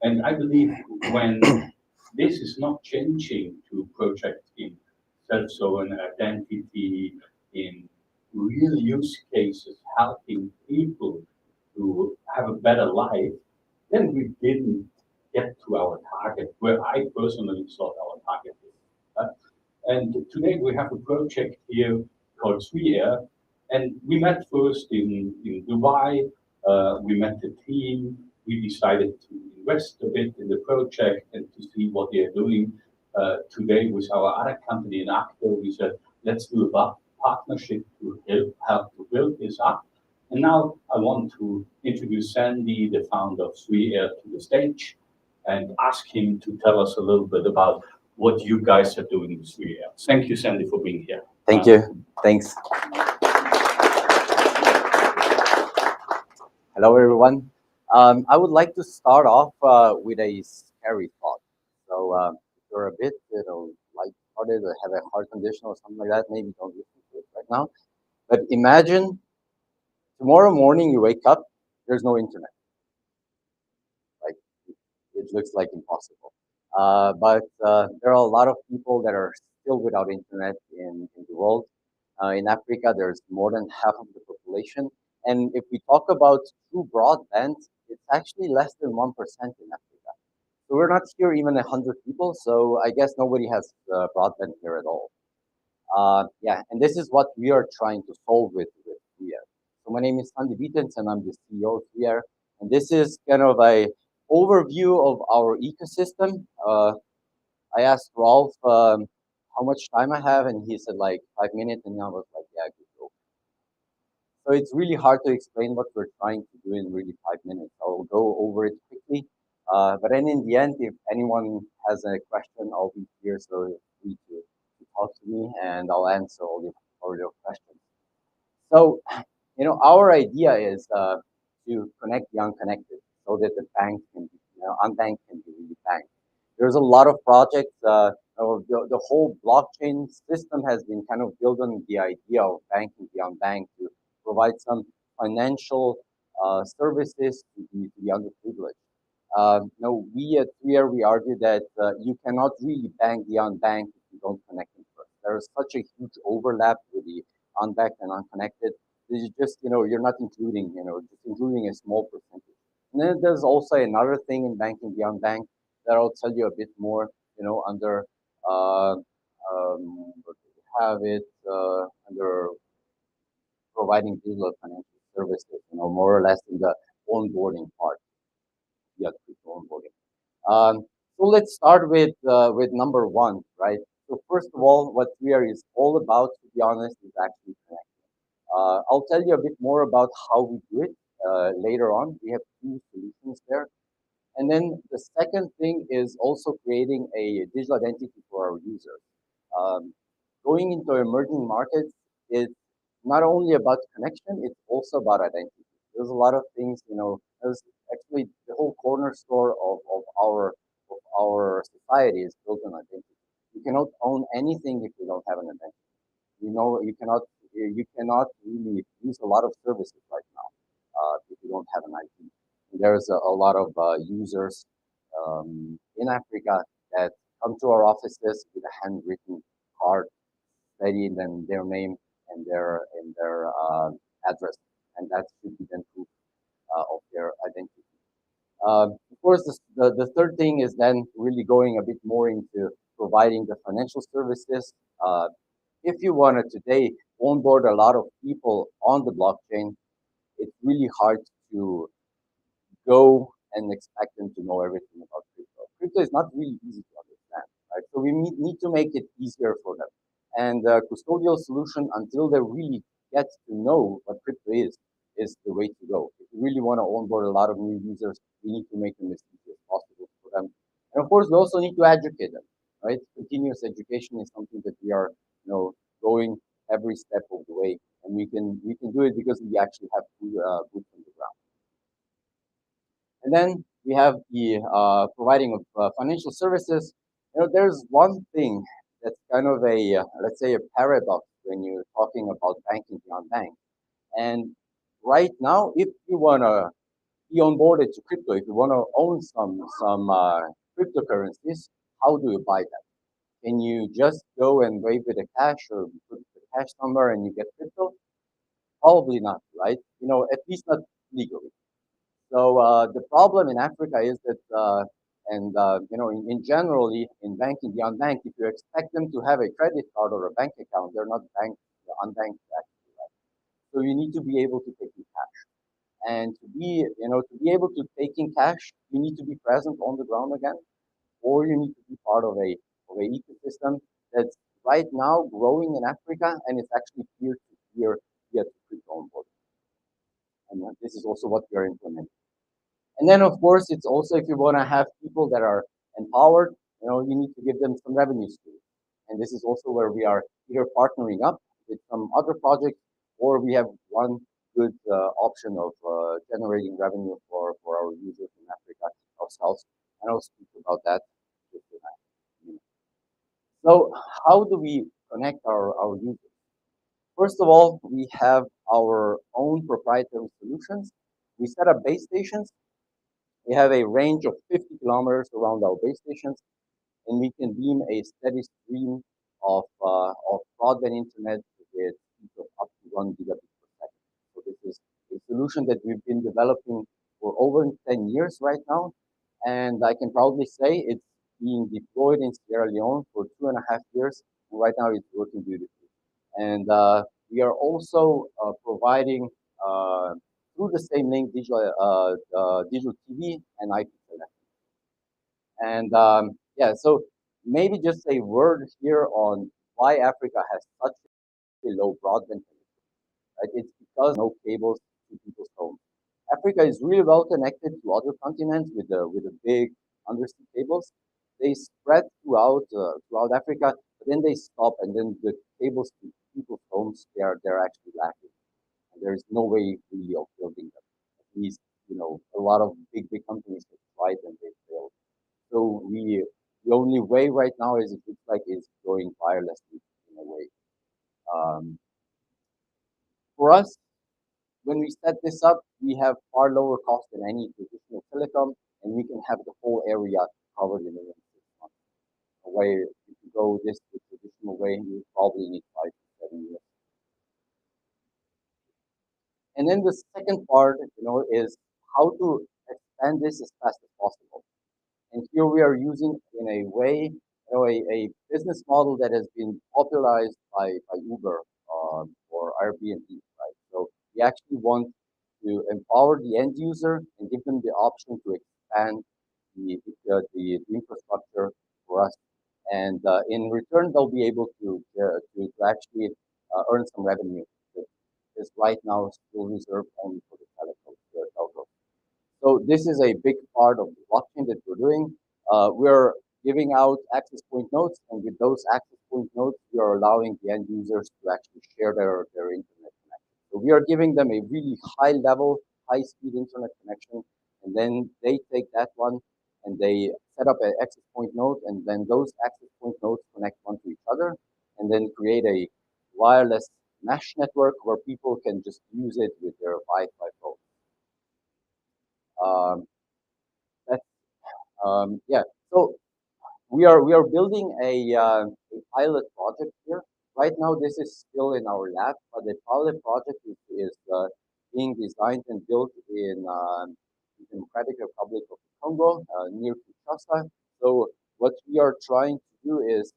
And I believe when this is not changing to project in self-sovereign identity, in real use cases, helping people to have a better life, then we didn't get to our target, where I personally thought our target is. And today we have a project here called Sweair, and we met first in Dubai. We met the team. We decided to invest a bit in the project and to see what they are doing. Today with our other company in Acto, we said, let's do a partnership to help to build this up. And now I want to introduce Sandy, the founder of Sweair, to the stage and ask him to tell us a little bit about what you guys are doing with Sweair. Thank you, Sandy, for being here. Thank you. Thanks. Hello, everyone. I would like to start off with a scary thought. So, if you're a bit, light-hearted or have a heart condition or something like that, maybe don't listen to it right now. But imagine tomorrow morning you wake up, there's no internet. Like, it looks like impossible. But there are a lot of people that are still without internet in the world. In Africa, there's more than half of the population. And if we talk about true broadband, it's actually less than 1% in Africa. So we're not here even 100 people. So I guess nobody has broadband here at all. Yeah, and this is what we are trying to solve with Sweair. So my name is Sandy Bietens, and I'm the CEO of Sweair. And this is kind of a overview of our ecosystem. I asked Rolf how much time I have, and he said like 5 minutes, and I was like, yeah, good go. So it's really hard to explain what we're trying to do in really 5 minutes. I'll go over it quickly. But then in the end, if anyone has a question, I'll be here, so feel free to talk to me, and I'll answer all your questions. So, our idea is to connect the unconnected so that the bank can be, unbanked can be really banked. There's a lot of projects. The whole blockchain system has been kind of built on the idea of banking the unbanked to provide some financial services to the underprivileged. We at Sweair, we argue that you cannot really bank the unbanked if you don't connect them first. There is such a huge overlap with the unbanked and unconnected. This is just, you're not including, just including a small percentage. And then there's also another thing in banking the unbanked that I'll tell you a bit more, under, what do we have it, under providing digital financial services, more or less in the onboarding part, yeah, onboarding. So let's start with number one, right? So first of all, what Sweair is all about, to be honest, is actually connecting. I'll tell you a bit more about how we do it later on. We have two solutions there. And then the second thing is also creating a digital identity for our users. Um, Going into emerging markets is not only about connection, it's also about identity. There's a lot of things, there's actually the whole cornerstone of our society is built on identity. You cannot own anything if you don't have an identity. You cannot really use a lot of services right now if you don't have an ID. There's a lot of users in Africa that come to our offices with a handwritten card stating then their name and their address, and that should be then proof of their identity. Of course, the third thing is then really going a bit more into providing the financial services. If you want to today onboard a lot of people on the blockchain, it's really hard to go and expect them to know everything about crypto. Crypto is not really easy to understand, right? So we need to make it easier for them. And the custodial solution, until they really get to know what crypto is the way to go. If you really want to onboard a lot of new users, we need to make them as easy as possible for them. And of course, we also need to educate them, right? Continuous education is something that we are, going every step of the way, and we can do it because we actually have boots on the ground. And then we have the providing of financial services. There's one thing that's kind of a, let's say, a paradox when you're talking about banking beyond bank. And right now, if you want to be onboarded to crypto, if you want to own some cryptocurrencies, how do you buy that? Can you just go and wave with the cash or put the cash somewhere and you get crypto? Probably not, right? At least not legally. So the problem in Africa is that, in generally in banking, the unbanked, if you expect them to have a credit card or a bank account, they're not banked, they're unbanked actually, right? So you need to be able to take in cash, and to be able to take in cash, you need to be present on the ground again, or you need to be part of a ecosystem that's right now growing in Africa, and it's actually peer to peer, peer to crypto onboarding, and this is also what we are implementing. And then, of course, it's also if you want to have people that are empowered, you need to give them some revenue streams. And this is also where we are either partnering up with some other projects, or we have one good option of generating revenue for our users in Africa ourselves. And I'll speak about that. Just in a minute. So, how do we connect our users? First of all, we have our own proprietary solutions. We set up base stations. We have a range of 50 kilometers around our base stations, and we can beam a steady stream of broadband internet with speeds of up to 1 gigabit per second. So this is a solution that we've been developing for over 10 years right now, and I can proudly say it's being deployed in Sierra Leone for 2.5 years, and right now it's working beautifully. And we are also providing through the same link digital TV and IP telephony. And yeah, so maybe just a word here on why Africa has such a low broadband penetration. Right? It's because no cables to people's homes. Africa is really well connected to other continents with the big undersea cables. They spread throughout Africa, but then they stop, and then the cables to people's homes they're actually lacking. And there is no way really of building them. At least a lot of big companies have tried and they failed. So the only way right now is it looks like is going wirelessly in a way. Um, for us, when we set this up, we have far lower cost than any traditional telecom, and we can have the whole area covered in within 6 months. Where if you go this the traditional way, you probably need 5 to 7 years. And then the second part, is how to expand this as fast as possible. And here we are using in a way, a business model that has been popularized by Uber or Airbnb, right? So we actually want to empower the end user and give them the option to expand the infrastructure for us. And in return, they'll be able to actually earn some revenue. Because right now, it's still reserved only for the telco. So this is a big part of the blockchain that we're doing. We're giving out access point nodes, and with those access point nodes, we are allowing the end users to actually share their internet connection. So we are giving them a really high level, high speed internet connection, and then they take that one and they set up an access point node, and then those access point nodes connect one to each other, and then create a wireless mesh network where people can just use it with their Wi-Fi phone. Um, that's yeah. So we are building a pilot project here. Right now, this is still in our lab, but the pilot project is being designed and built in the Democratic Republic of the Congo, near Kinshasa. So what we are trying to do is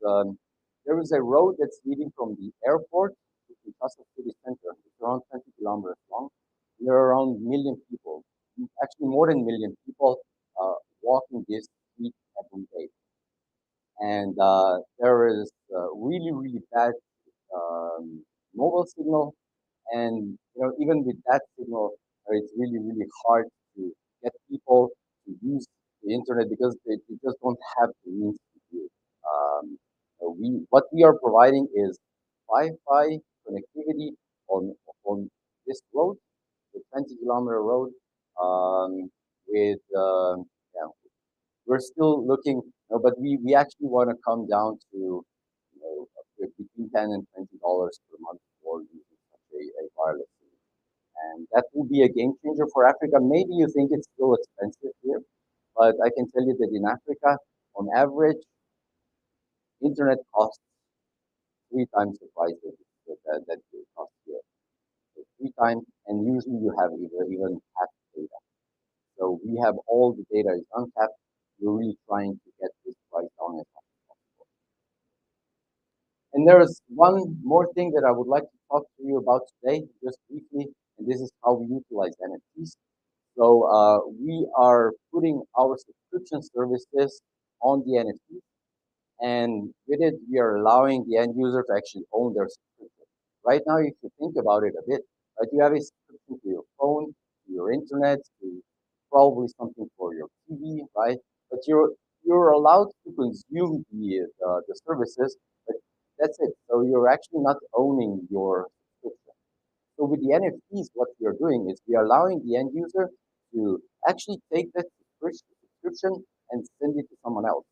there is a road that's leading from the airport to Kinshasa city center. It's around 20 kilometers long. There are around 1 million people, actually more than 1 million people, walking this street every day. And there is really bad mobile signal, and even with that signal, it's really hard to get people to use the internet because they just don't have the means to do it. What we are providing is Wi-Fi connectivity on this road, the 20-kilometer road, with yeah, we're still looking, but we actually want to come down to between $10 and $20 per month for using such a wireless solution. And That will be a game changer for Africa. Maybe you think it's still expensive here, but I can tell you that in Africa, on average, internet costs 3 times the price that it costs here. So 3 times, and usually you have even capped data. So we have all the data is uncapped. We're really trying to get this price down as much as possible. And there is one more thing that I would like to talk to you about today, just briefly, and this is how we utilize NFTs. So we are putting our subscription services on the NFTs, and with it, we are allowing the end user to actually own their subscription. Right now, if you think about it a bit, right, you have a subscription to your phone, to your internet, to probably something for your TV, right? But you're allowed to consume the services, but that's it. So you're actually not owning your subscription. So with the NFTs, what we are doing is we are allowing the end user to actually take that subscription and send it to someone else.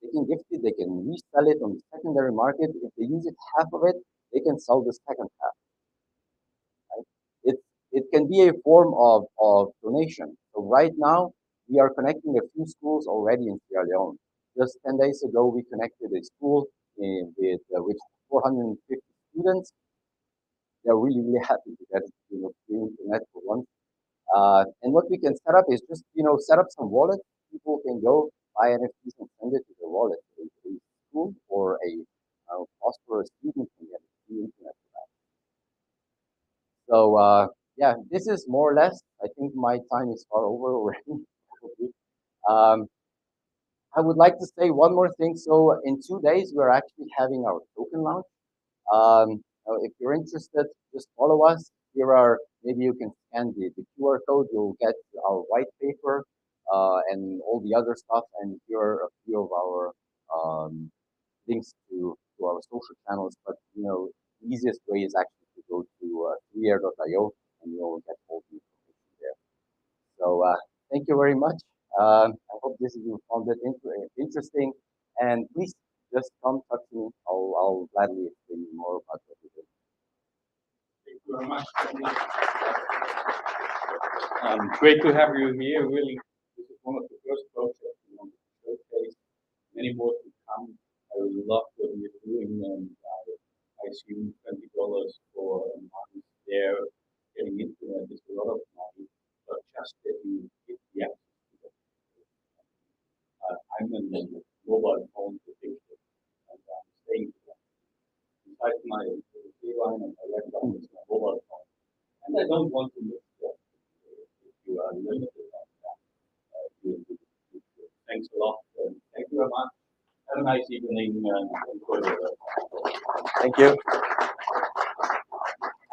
They can gift it, they can resell it on the secondary market. If they use it half of it, they can sell the second half. Right? It can be a form of donation. So right now we are connecting a few schools already in Sierra Leone. Just 10 days ago, we connected a school with 450 students. They're really, really happy to get free internet for once. And what we can set up is just set up some wallets. People can go buy NFTs and send it to their wallet. A school or a prosperous student can get free internet for that. So yeah, this is more or less. I think my time is far over already. um, I would like to say one more thing. So in 2 days, we're actually having our token launch. If you're interested, just follow us. Here are maybe you can scan the QR code. You'll get our white paper and all the other stuff. And here are a few of our links to our social channels. But the easiest way is actually to go to 3air.io and you'll get all the information there. So thank you very much. I hope you found it interesting. And please just come talk to me. I'll gladly explain more about what we do. Thank you very much. Great to have you here. Really, this is one of the first projects we want to showcase. Many more to come. I really love what you're doing, and I assume $20 for a month there getting internet is a lot of money, but just that you get the access to that. I'm a mobile phone addicted, and I'm staying to that. Besides my line and my laptop is my mobile phone, and I don't want to miss that. If you are limited like that, thanks a lot. Thank you very much. Have a nice evening and enjoy the rest. Thank you.